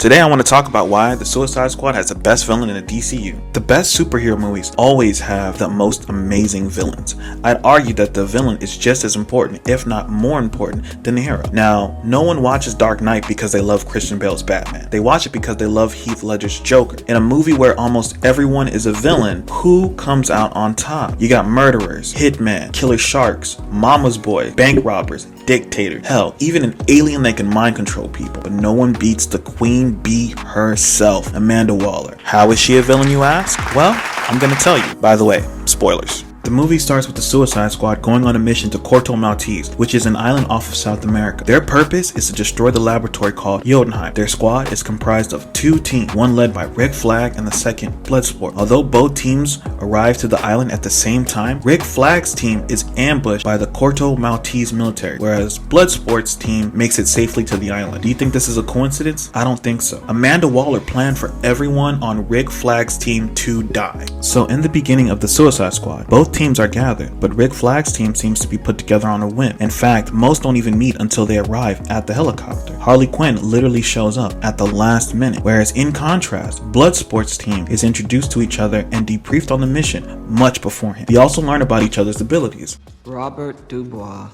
Today I want to talk about why the Suicide Squad has the best villain in the DCEU. The best superhero movies always have the most amazing villains. I'd argue that the villain is just as important, if not more important, than the hero. Now, no one watches Dark Knight because they love Christian Bale's Batman. They watch it because they love Heath Ledger's Joker. In a movie where almost everyone is a villain, who comes out on top? You got murderers, hitmen, killer sharks, mama's boy, bank robbers, dictators, hell, even an alien that can mind control people. But no one beats the Queen Bee herself, Amanda Waller. How is she a villain, you ask? Well, I'm gonna tell you. By the way, spoilers. The movie starts with the Suicide Squad going on a mission to Corto Maltese, which is an island off of South America. Their purpose is to destroy the laboratory called Jotunheim. Their squad is comprised of two teams, one led by Rick Flag and the second Bloodsport. Although both teams arrive to the island at the same time, Rick Flag's team is ambushed by the Corto Maltese military, whereas Bloodsport's team makes it safely to the island. Do you think this is a coincidence? I don't think so. Amanda Waller planned for everyone on Rick Flag's team to die. So in the beginning of the Suicide Squad, both teams are gathered, but Rick Flag's team seems to be put together on a whim. In fact, most don't even meet until they arrive at the helicopter. Harley Quinn literally shows up at the last minute, whereas in contrast, Bloodsport's team is introduced to each other and debriefed on the mission much beforehand. We also learn about each other's abilities. Robert Dubois,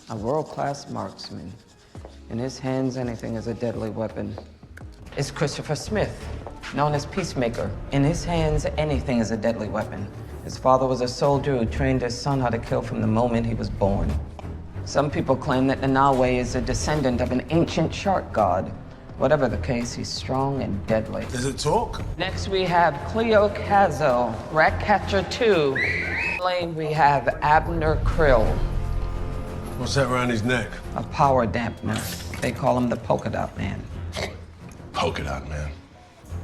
a world-class marksman. In his hands, anything is a deadly weapon. Is Christopher Smith, known as Peacemaker. In his hands, anything is a deadly weapon. His father was a soldier who trained his son how to kill from the moment he was born. Some people claim that Nanawe is a descendant of an ancient shark god. Whatever the case, he's strong and deadly. Does it talk? Next we have Cleo Cazo, Ratcatcher 2. Lane we have Abner Krill, What's that around his neck? a power dampener. They call him the Polka Dot Man. Polka dot man.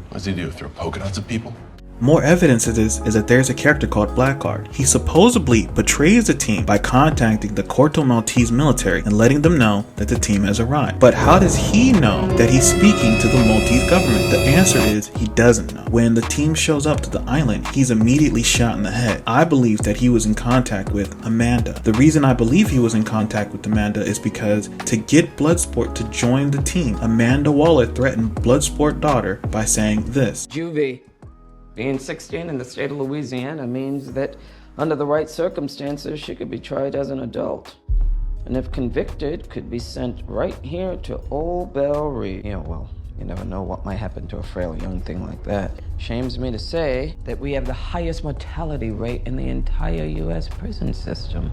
What does he do? Throw polka dots at people? More evidence of this is that there's a character called Blackguard. He supposedly betrays the team by contacting the Corto Maltese military and letting them know that the team has arrived. But how does he know that he's speaking to the Maltese government? The answer is he doesn't know. When the team shows up to the island, he's immediately shot in the head. I believe that he was in contact with Amanda. The reason I believe he was in contact with Amanda is because to get Bloodsport to join the team, Amanda Waller threatened Bloodsport's daughter by saying this. Juvie. Being 16 in the state of Louisiana means that under the right circumstances, she could be tried as an adult. And if convicted, could be sent right here to Old Bell Reef. Yeah, well, you never know what might happen to a frail young thing like that. Shames me to say that we have the highest mortality rate in the entire U.S. prison system.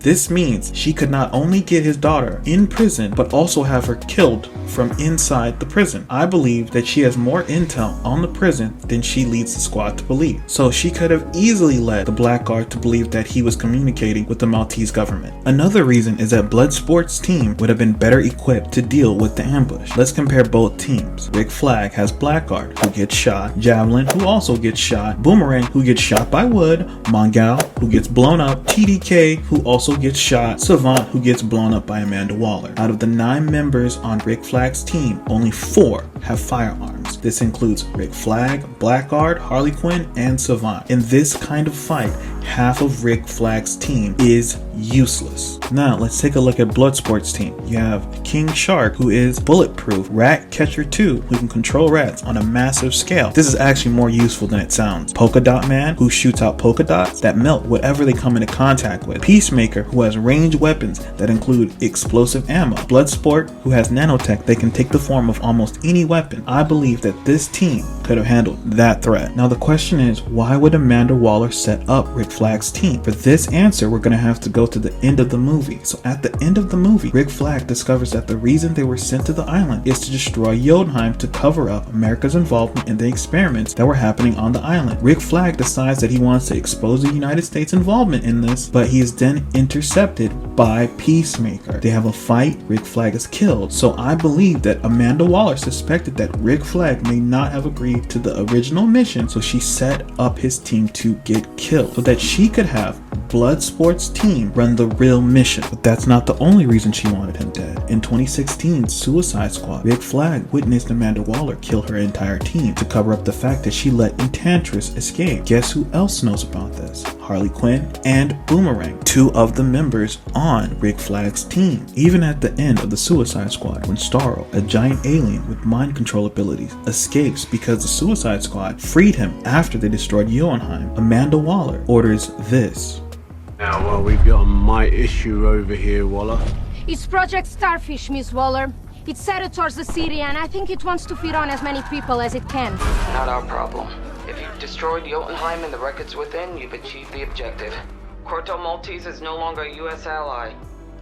This means she could not only get his daughter in prison, but also have her killed from inside the prison. I believe that she has more intel on the prison than she leads the squad to believe. So she could have easily led the Blackguard to believe that he was communicating with the Maltese government. Another reason is that Bloodsport's team would have been better equipped to deal with the ambush. Let's compare both teams. Rick Flag has Blackguard, who gets shot, Javelin, who also gets shot, Boomerang, who gets shot by wood, Mongal, who gets blown up, TDK, who also gets shot, Savant, who gets blown up by Amanda Waller. Out of the 9 members on Rick Flag's team, only 4 have firearms. This includes Rick Flag, Blackguard, Harley Quinn, and Savant. In this kind of fight, half of Rick Flag's team is useless. Now, let's take a look at Bloodsport's team. You have King Shark, who is bulletproof, Ratcatcher 2, who can control rats on a massive scale. This is actually more useful than it sounds. Polka Dot Man, who shoots out polka dots that melt whatever they come into contact with. Peacemaker, who has ranged weapons that include explosive ammo. Bloodsport, who has nanotech that can take the form of almost any weapon. I believe that this team could have handled that threat. Now the question is, why would Amanda Waller set up Rick Flag's team? For this answer, we're gonna have to go to the end of the movie. So at the end of the movie, Rick Flag discovers that the reason they were sent to the island is to destroy Jotunheim to cover up America's involvement in the experiments that were happening on the island. Rick Flag decides that he wants to expose the United States' involvement in this, but he is then intercepted by Peacemaker. They have a fight, Rick Flag is killed. So I believe that Amanda Waller suspected that Rick Flag may not have agreed to the original mission, so she set up his team to get killed so that she could have Bloodsport's team run the real mission. But that's not the only reason she wanted him dead. In 2016's Suicide Squad, Rick Flag witnessed Amanda Waller kill her entire team to cover up the fact that she let Enchantress escape. Guess who else knows about this? Harley Quinn and Boomerang, two of the members on Rick Flag's team. Even at the end of the Suicide Squad, when Starro, a giant alien with mind control abilities, escapes because the Suicide Squad freed him after they destroyed Jotunheim, Amanda Waller orders this. Now, well, we've got a mite issue over here, Waller. It's Project Starfish, Miss Waller. It's headed towards the city, and I think it wants to feed on as many people as it can. Not our problem. If you've destroyed Jotunheim and the records within, you've achieved the objective. Corto Maltese is no longer a U.S. ally.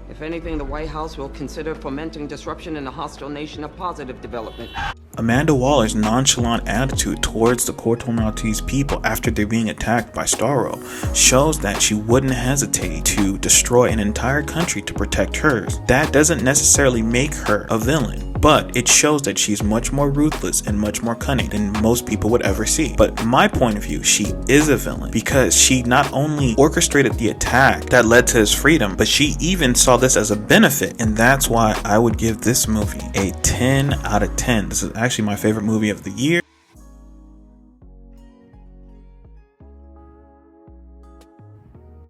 If anything, the White House will consider fomenting disruption in a hostile nation a positive development. Amanda Waller's nonchalant attitude towards the Corto Maltese people after they're being attacked by Starro shows that she wouldn't hesitate to destroy an entire country to protect hers. That doesn't necessarily make her a villain, but it shows that she's much more ruthless and much more cunning than most people would ever see. But in my point of view, she is a villain because she not only orchestrated the attack that led to his freedom, but she even saw this as a benefit, and that's why I would give this movie a 10 out of 10. This is actually my favorite movie of the year.